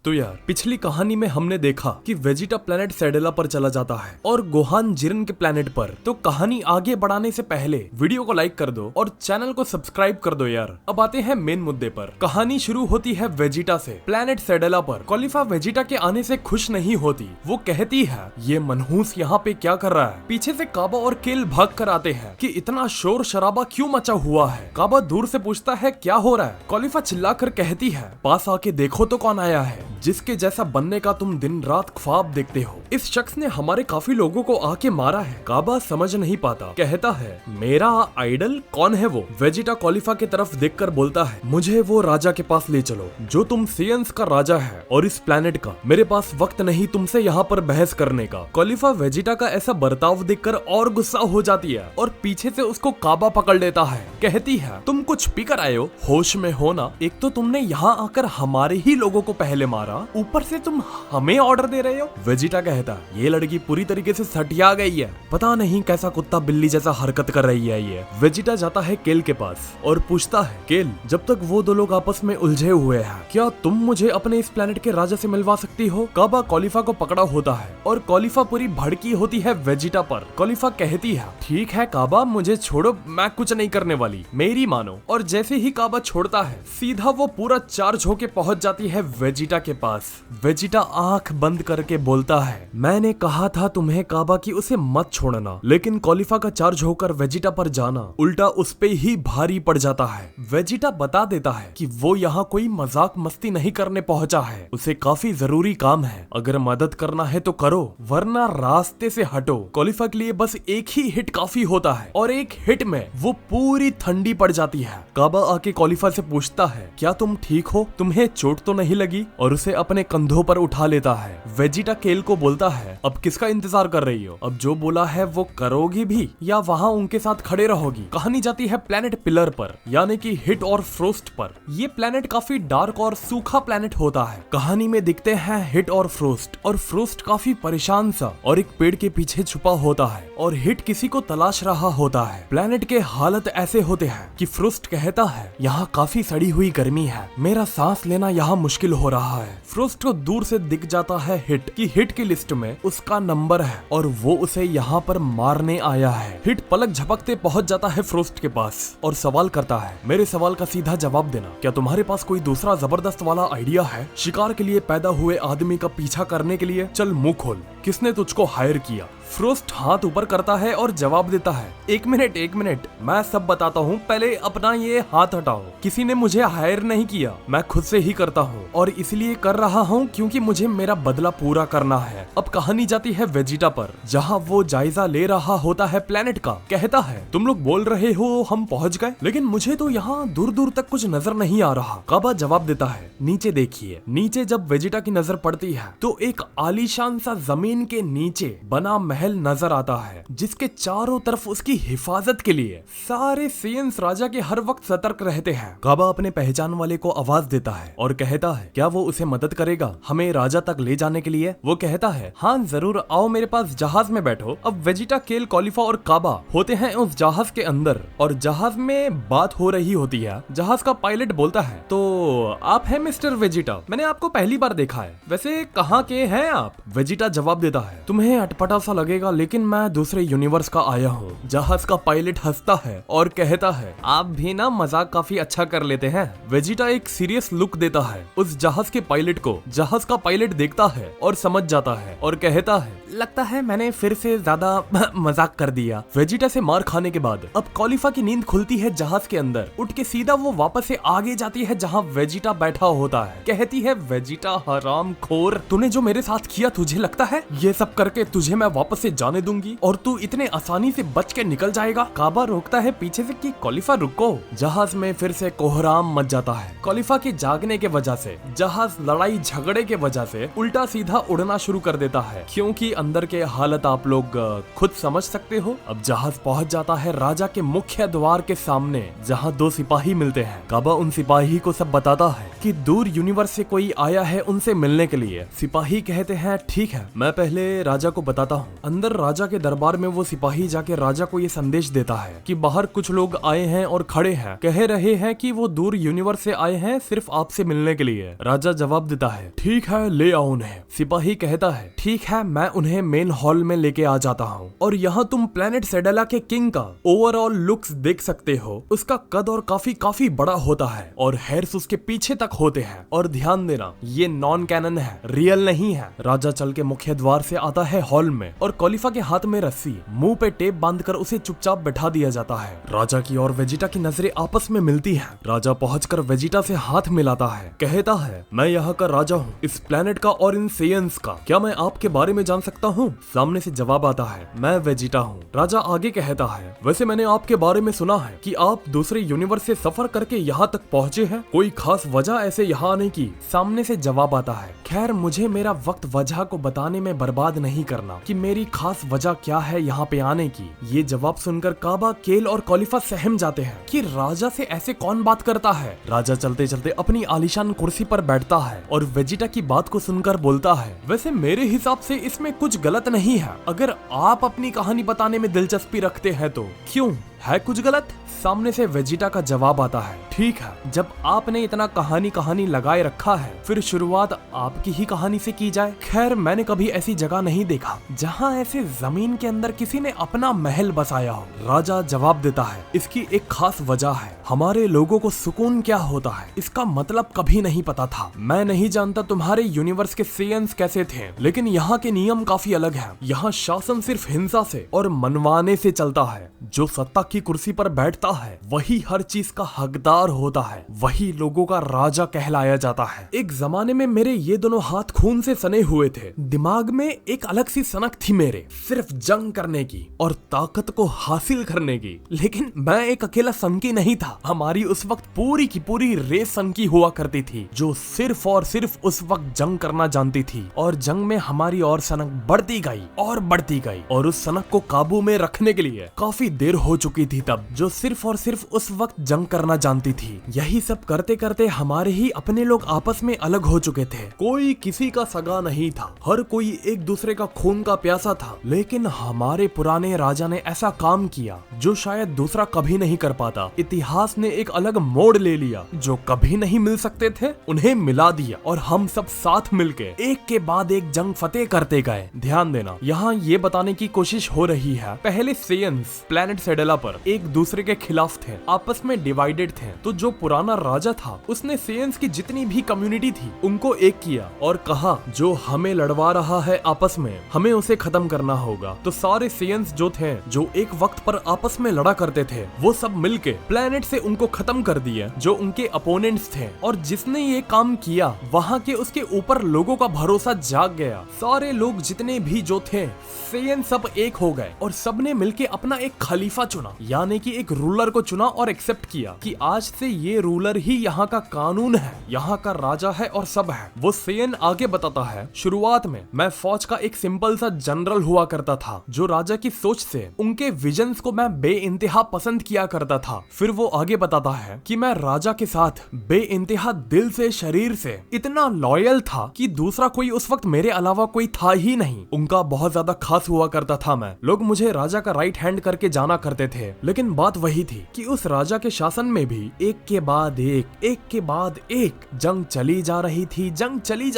तो यार पिछली कहानी में हमने देखा कि वेजिटा प्लेनेट सेडेला पर चला जाता है और गोहान जिरन के प्लेनेट पर। तो कहानी आगे बढ़ाने से पहले वीडियो को लाइक कर दो और चैनल को सब्सक्राइब कर दो यार। अब आते हैं मेन मुद्दे पर। कहानी शुरू होती है वेजिटा से। प्लेनेट सेडेला पर कॉलिफा वेजिटा के आने से खुश नहीं होती। वो कहती है ये मनहूस यहाँ पे क्या कर रहा है। पीछे से काबा और केल भाग कर आते हैं कि इतना शोर शराबा क्यों मचा हुआ है। काबा दूर से पूछता है क्या हो रहा है। कॉलिफा चिल्लाकर कहती है पास आके देखो तो कौन आया है जिसके जैसा बनने का तुम दिन रात ख्वाब देखते हो। इस शख्स ने हमारे काफी लोगों को आके मारा है। काबा समझ नहीं पाता, कहता है मेरा आइडल कौन है वो। वेजिटा कॉलिफा की तरफ देखकर बोलता है मुझे वो राजा के पास ले चलो जो तुम सियंस का राजा है और इस प्लेनेट का। मेरे पास वक्त नहीं तुमसे यहाँ पर बहस करने का। कॉलिफा वेजिटा का ऐसा बर्ताव देखकर और गुस्सा हो जाती है और पीछे से उसको काबा पकड़ लेता है। कहती है तुम कुछ पीकर आए हो, होश में हो ना। एक तो तुमने यहाँ आकर हमारे ही लोगों को पहले मारा, ऊपर से तुम हमें ऑर्डर दे रहे हो। वेजिटा कहता ये लड़की पूरी तरीके से सटिया गई है, पता नहीं कैसा कुत्ता बिल्ली जैसा हरकत कर रही है ये। वेजिटा जाता है केल के पास और पूछता है केल जब तक वो दो लोग आपस में उलझे हुए हैं क्या तुम मुझे अपने इस प्लेनेट के राजा से मिलवा सकती हो। काबा कॉलिफा को पकड़ा होता है और कॉलिफा पूरी भड़की होती है वेजिटा पर। कॉलिफा कहती है ठीक है काबा मुझे छोड़ो, मैं कुछ नहीं करने वाली, मेरी मानो। और जैसे ही काबा छोड़ता है सीधा वो पूरा चार्ज होके पहुंच जाती है वेजिटा के पास। वेजिटा आंख बंद करके बोलता है मैंने कहा था तुम्हें काबा की उसे मत छोड़ना, लेकिन कॉलिफा का चार्ज होकर वेजिटा पर जाना उल्टा उस पे ही भारी पड़ जाता है। वेजिटा बता देता है कि वो यहाँ कोई मजाक मस्ती नहीं करने पहुंचा है, उसे काफी जरूरी काम है। अगर मदद करना है तो करो वरना रास्ते से हटो। कॉलिफा के लिए बस एक ही हिट काफी होता है और एक हिट में वो पूरी ठंडी पड़ जाती है। काबा आके कॉलिफा से पूछता है क्या तुम ठीक हो, तुम्हें चोट तो नहीं लगी, और उसे अपने कंधों पर उठा लेता है। वेजिटा केल को बोलता है अब किसका इंतजार कर रही हो, अब जो बोला है वो करोगी भी या वहाँ उनके साथ खड़े रहोगी। कहानी जाती है प्लेनेट पिलर पर यानी कि हिट और फ्रोस्ट पर। ये प्लेनेट काफी डार्क और सूखा प्लेनेट होता है। कहानी में दिखते हैं हिट और फ्रोस्ट काफी परेशान सा और एक पेड़ के पीछे छुपा होता है और हिट किसी को तलाश रहा होता है। प्लेनेट के हालत ऐसे होते हैं कि फ्रोस्ट कहता है यहाँ काफी सड़ी हुई गर्मी है, मेरा सांस लेना यहाँ मुश्किल हो रहा है। फ्रोस्ट को दूर से दिख जाता है हिट की हिट की लिस्ट में उसका नंबर है और वो उसे यहाँ पर मारने आया है। हिट पलक झपकते पहुंच जाता है फ्रोस्ट के पास और सवाल करता है मेरे सवाल का सीधा जवाब देना, क्या तुम्हारे पास कोई दूसरा जबरदस्त वाला आइडिया है शिकार के लिए पैदा हुए आदमी का पीछा करने के लिए। चल मुंह खोल, किसने तुझको हायर किया। फ्रोस्ट हाथ ऊपर करता है और जवाब देता है एक मिनट मैं सब बताता हूँ, पहले अपना ये हाथ हटाओ। किसी ने मुझे हायर नहीं किया, मैं खुद से ही करता हूँ और इसलिए कर रहा हूँ क्योंकि मुझे मेरा बदला पूरा करना है। अब कहानी जाती है वेजिटा पर जहाँ वो जायजा ले रहा होता है प्लेनेट का। कहता है तुम लोग बोल रहे हो हम पहुँच गए, लेकिन मुझे तो यहाँ दूर दूर तक कुछ नजर नहीं आ रहा। काबा जवाब देता है नीचे देखिए। नीचे जब वेजिटा की नजर पड़ती है तो एक आलीशान सा जमीन के नीचे बना महल नजर आता है जिसके चारों तरफ उसकी हिफाजत के लिए सारे सियंस राजा के हर वक्त सतर्क रहते हैं। काबा अपने पहचान वाले को आवाज देता है और कहता है क्या वो उसे मदद करेगा हमें राजा तक ले जाने के लिए। वो कहता है हाँ जरूर आओ मेरे पास, जहाज में बैठो। अब वेजिटा केल कॉलिफा और काबा होते हैं उस जहाज के अंदर और जहाज में बात हो रही होती है। जहाज का पायलट बोलता है तो आप है मिस्टर वेजिटा, मैंने आपको पहली बार देखा है, वैसे कहाँ के हैं आप। वेजिटा जवाब देता है तुम्हें अटपटा सा लगेगा लेकिन मैं दूसरे यूनिवर्स का आया हूँ। जहाज का पायलट हंसता है और कहता है आप भी ना मजाक काफी अच्छा कर लेते हैं। वेजिटा एक सीरियस लुक देता है उस जहाज के पायलट को। जहाज का पायलट देखता है और समझ जाता है और कहता है लगता है मैंने फिर से ज्यादा मजाक कर दिया। वेजिटा से मार खाने के बाद अब कॉलिफा की नींद खुलती है जहाज के अंदर। उठ के सीधा वो वापस से आगे जाती है जहाँ वेजिटा बैठा होता है। कहती है वेजिटा हराम खोर, तूने जो मेरे साथ किया तुझे लगता है ये सब करके तुझे मैं वापस से जाने दूंगी और तू इतने आसानी से बच के निकल जाएगा। काबा रोकता है पीछे से कि कॉलिफा रुको। जहाज में फिर से कोहराम मच जाता है। कॉलिफा के जागने के वजह से जहाज लड़ाई झगड़े के वजह से उल्टा सीधा उड़ना शुरू कर देता है क्योंकि अंदर के हालत आप लोग खुद समझ सकते हो। अब जहाज पहुंच जाता है राजा के मुख्य द्वार के सामने जहां दो सिपाही मिलते हैं। काबा उन सिपाही को सब बताता है कि दूर यूनिवर्स से कोई आया है उनसे मिलने के लिए। सिपाही कहते हैं ठीक है मैं पहले राजा को बताता हूँ। अंदर राजा के दरबार में वो सिपाही जाके राजा को ये संदेश देता है कि बाहर कुछ लोग आए हैं और खड़े हैं, कह रहे हैं कि वो दूर यूनिवर्स से आए हैं सिर्फ आपसे मिलने के लिए। राजा जवाब देता है ठीक है, ले आओ उन्हें। सिपाही कहता है ठीक है, मैं उन्हें मेन हॉल में लेके आ जाता हूँ। और यहाँ तुम प्लेनेट सेडेला के किंग का ओवरऑल लुक्स देख सकते हो। उसका कद और काफी बड़ा होता है और हेयर्स उसके पीछे तक होते हैं। और ध्यान देना, ये नॉन कैनन है, रियल नहीं है। राजा चल के मुख्य द्वार से आता है हॉल में और कॉलिफा के हाथ में रस्सी, मुंह पे टेप बांधकर उसे चुपचाप बैठा दिया जाता है। राजा की और वेजिटा की नजरें आपस में मिलती हैं। राजा पहुंचकर वेजिटा से हाथ मिलाता है, कहता है मैं यहाँ का राजा हूँ, इस प्लेनेट का और इन सेयंस का। क्या मैं आपके बारे में जान सकता हूँ? सामने से जवाब आता है मैं वेजिटा हूँ। राजा आगे कहता है वैसे मैंने आपके बारे में सुना है कि आप दूसरे यूनिवर्स से सफर करके यहाँ तक पहुँचे हैं, कोई खास वजह ऐसे यहाँ आने की? सामने से जवाब आता है खैर मुझे मेरा वक्त वजह को बताने में बर्बाद नहीं करना कि मेरी खास वजह क्या है यहाँ पे आने की। ये जवाब सुनकर काबा, केल और कॉलिफा सहम जाते हैं कि राजा से ऐसे कौन बात करता है। राजा चलते चलते अपनी आलीशान कुर्सी पर बैठता है और वेजिटा की बात को सुनकर बोलता है वैसे मेरे हिसाब से इसमें कुछ गलत नहीं है। अगर आप अपनी कहानी बताने में दिलचस्पी रखते हैं तो क्यों, है कुछ गलत? सामने से वेजिटा का जवाब आता है ठीक है, जब आपने इतना कहानी लगाए रखा है फिर शुरुआत आपकी ही कहानी से की जाए। खैर मैंने कभी ऐसी जगह नहीं देखा जहाँ ऐसे जमीन के अंदर किसी ने अपना महल बसाया हो। राजा जवाब देता है इसकी एक खास वजह है, हमारे लोगों को सुकून क्या होता है इसका मतलब कभी नहीं पता था। मैं नहीं जानता तुम्हारे यूनिवर्स के सेयंस कैसे थे, लेकिन यहाँ के नियम काफी अलग है। यहाँ शासन सिर्फ हिंसा से और मनवाने से चलता है। जो सत्ता की कुर्सी पर बैठता है वही हर चीज का हकदार होता है, वही लोगों का राजा कहलाया जाता है। एक जमाने में मेरे ये दोनों हाथ खून से सने हुए थे, दिमाग में एक अलग सी सनक थी मेरे, सिर्फ जंग करने की और ताकत को हासिल करने की। लेकिन मैं एक अकेला सनकी नहीं था, हमारी उस वक्त पूरी की पूरी रेस सनकी हुआ करती थी जो सिर्फ और सिर्फ उस वक्त जंग करना जानती थी। और जंग में हमारी और सनक बढ़ती गई और उस सनक को काबू में रखने के लिए काफी देर हो चुकी थी तब, जो सिर्फ और सिर्फ उस वक्त जंग करना जानती थी। यही सब करते करते हमारे ही अपने लोग आपस में अलग हो चुके थे। कोई किसी का सगा नहीं था, हर कोई एक दूसरे का खून का प्यासा था। लेकिन हमारे पुराने राजा ने ऐसा काम किया जो शायद दूसरा कभी नहीं कर पाता। इतिहास ने एक अलग मोड़ ले लिया, जो कभी नहीं मिल सकते थे उन्हें मिला दिया और हम सब साथ मिलके एक के बाद एक जंग फतेह करते गए। ध्यान देना, यहाँ ये बताने की कोशिश हो रही है पहले सेयंस प्लेनेट सेडेला पर एक दूसरे के खिलाफ थे, आपस में डिवाइडेड थे। तो जो पुराना राजा था उसने सेयंस की जितनी भी कम्युनिटी थी उनको एक किया और कहा जो हमें लड़वा रहा है आपस में, हमें उसे खत्म करना होगा। तो सारे सेयंस जो थे, जो एक वक्त पर आपस में लड़ा करते थे, वो सब मिलके प्लेनेट से उनको खत्म कर दिए जो उनके अपोनेंट्स थे। और जिसने ये काम किया वहाँ के उसके ऊपर लोगों का भरोसा जाग गया। सारे लोग जितने भी जो थे सेयंस सब एक हो गए और सबने मिलके अपना एक खलीफा चुना, यानी कि एक रूलर को चुना और एक्सेप्ट किया कि आज से ये रूलर ही यहाँ का कानून है, यहाँ का राजा है और सब है। वो सेयन आगे बताता है शुरुआत में मैं फौज का एक सिंपल सा जनरल हुआ करता था जो राजा की सोच से उनके विजन्स को मैं बेइंतहा पसंद किया करता था। फिर वो आगे बताता है कि मैं राजा के साथ बेइंतहा दिल से शरीर से इतना लॉयल था कि दूसरा कोई उस वक्त मेरे अलावा कोई था ही नहीं। उनका बहुत ज्यादा खास हुआ करता था मैं, लोग मुझे राजा का राइट हैंड करके जाना करते थे। लेकिन बात वही थी कि उस राजा के शासन में भी एक के बाद एक जंग चली जा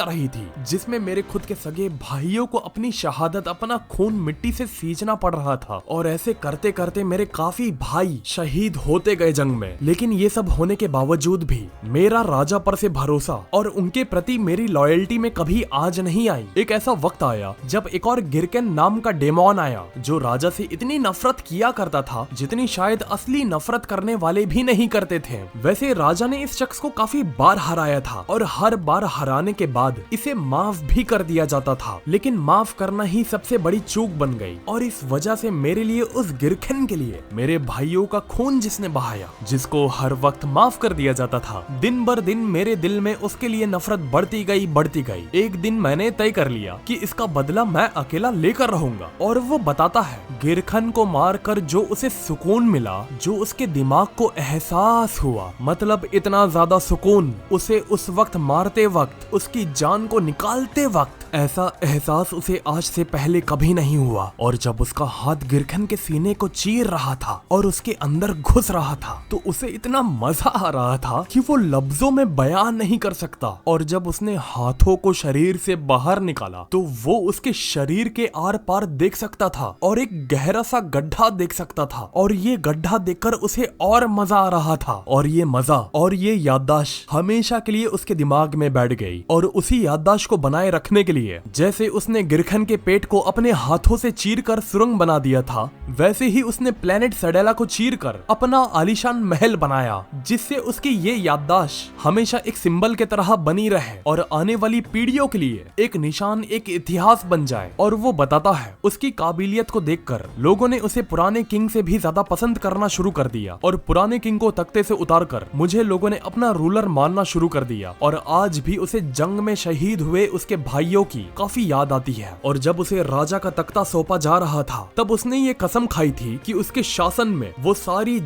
रही थी, जिसमें मेरे खुद के सगे भाइयों को अपनी शहादत, अपना खून मिट्टी से सींचना पड़ रहा था। और ऐसे करते करते मेरे काफी भाई शहीद होते गए जंग में। लेकिन ये सब होने के बावजूद भी मेरा राजा पर से भरोसा और उनके प्रति मेरी लॉयल्टी में कभी आज नहीं आई। एक ऐसा वक्त आया जब एक और गिरकेन नाम का डेमोन आया जो राजा से इतनी नफरत किया करता था जितनी शायद असली नफरत करने वाले भी नहीं करते थे। वैसे राजा ने इस शख्स को काफी बार हराया था और हर बार हराने के बाद इसे माफ भी कर दिया जाता था, लेकिन माफ करना ही सबसे बड़ी चूक बन गई। और इस वजह से मेरे लिए, उस गिरखेन के लिए, मेरे भाइयों का खून जिसने बहाया, जिसको हर वक्त माफ कर दिया जाता था, दिन बर दिन मेरे दिल में उसके लिए नफरत बढ़ती गई। एक दिन मैंने तय कर लिया कि इसका बदला मैं अकेला लेकर रहूंगा। और वो बताता है गिरखेन को मारकर जो उसे सुकून मिला, जो उसके दिमाग को एहसास हुआ, मतलब इतना ज्यादा सुकून उसे उस वक्त मारते वक्त, उसकी जान को निकालते वक्त ऐसा एहसास उसे आज से पहले कभी नहीं हुआ। और जब उसका हाथ गिरखन के सीने को चीर रहा था और उसके अंदर घुस रहा था तो उसे इतना मजा आ रहा था कि वो लफ्जों में बयान नहीं कर सकता। और जब उसने हाथों को शरीर से बाहर निकाला तो वो उसके शरीर के आर पार देख सकता था और एक गहरा सा गड्ढा देख सकता था। और ये गड्ढा देखकर उसे और मजा आ रहा था। और ये मजा और ये याददाश्त हमेशा के लिए उसके दिमाग में बैठ गई। और उसी याददाश्त को बनाए रखने के लिए जैसे उसने गिरखन के पेट को अपने हाथों से चीरकर सुरंग बना दिया था, वैसे ही उसने प्लेनेट सेडेला को चीरकर अपना आलीशान महल बनाया, जिससे उसकी ये याददाश्त हमेशा एक सिंबल के तरह बनी रहे और आने वाली पीढ़ियों के लिए एक निशान, एक इतिहास बन जाए। और वो बताता है उसकी काबिलियत को देखकर लोगों ने उसे पुराने किंग से भी ज्यादा पसंद करना शुरू कर दिया और पुराने किंग को तख्ते से उतारकर मुझे लोगों ने अपना रूलर मानना शुरू कर दिया। और आज भी उसे जंग में शहीद हुए उसके भाइयों की काफी याद आती है। और जब उसे राजा का तख्ता सौंपा जा रहा था तब उसने ये कसम खाई थी कि उसके शासन में वो सारी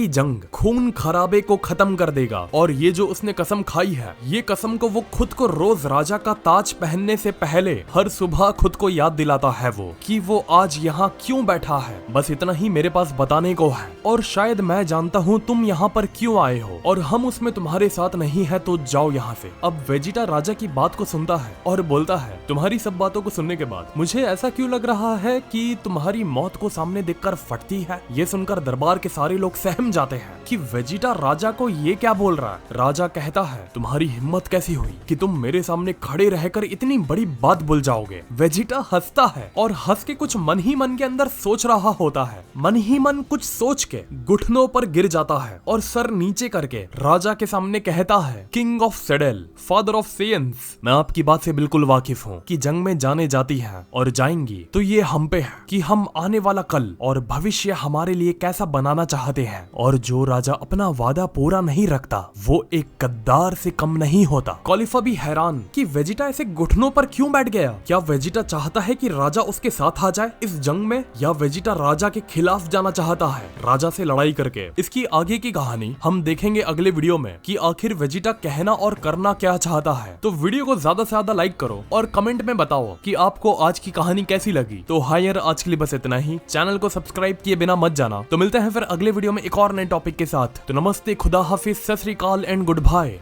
जंग खून खराबे को खत्म कर देगा। और ये जो उसने कसम खाई है, ये कसम को वो खुद को रोज राजा का ताज पहनने से पहले हर सुबह खुद को याद दिलाता है वो कि वो आज यहाँ क्यों बैठा है। बस इतना ही मेरे पास बताने को है और शायद मैं जानता हूँ तुम यहाँ पर क्यों आए हो और हम उसमें तुम्हारे साथ नहीं है, तो जाओ यहाँ से। अब वेजिटा राजा की बात को सुनता है और बोलता है, तुम्हारी सब बातों को सुनने के बाद मुझे ऐसा क्यों लग रहा है कि तुम्हारी मौत को सामने देखकर फटती है। ये सुनकर दरबार के सारे लोग सहम जाते हैं कि वेजिटा राजा को ये क्या बोल रहा है। राजा कहता है, तुम्हारी हिम्मत कैसी हुई कि तुम मेरे सामने खड़े रहकर इतनी बड़ी बात बोल जाओगे। वेजिटा हंसता है और हंस के कुछ मन ही मन के अंदर सोच रहा होता है। मन ही मन कुछ सोच के घुटनों पर गिर जाता है और सर नीचे करके राजा के सामने कहता है, किंग ऑफ सेडेल, फादर ऑफ सेयंस, मैं आपकी बात से बिल्कुल वाकिफ हूँ कि जंग में जाने जाती है और जाएंगी तो ये हम पे है कि हम आने वाला कल और भविष्य हमारे लिए कैसा बनाना चाहते हैं। और जो राजा अपना वादा पूरा नहीं रखता वो एक गद्दार से कम नहीं होता। कॉलिफा भी हैरान कि वेजिटा ऐसे घुटनों पर क्यों बैठ गया। क्या वेजिटा चाहता है कि राजा उसके साथ आ जाए इस जंग में, या वेजिटा राजा के खिलाफ जाना चाहता है राजा से लड़ाई करके। इसकी आगे की कहानी हम देखेंगे अगले वीडियो में कि आखिर वेजिटा कहना और करना क्या चाहता है। तो वीडियो को ज्यादा से ज्यादा लाइक करो और कमेंट में बताओ कि आपको आज की कहानी कैसी लगी। तो हाय यार, आज के लिए बस इतना ही। चैनल को सब्सक्राइब किए बिना मत जाना। तो मिलते हैं फिर अगले वीडियो में एक और नए टॉपिक के साथ। तो नमस्ते, खुदा हाफिज, सत श्री अकाल एंड गुड बाय।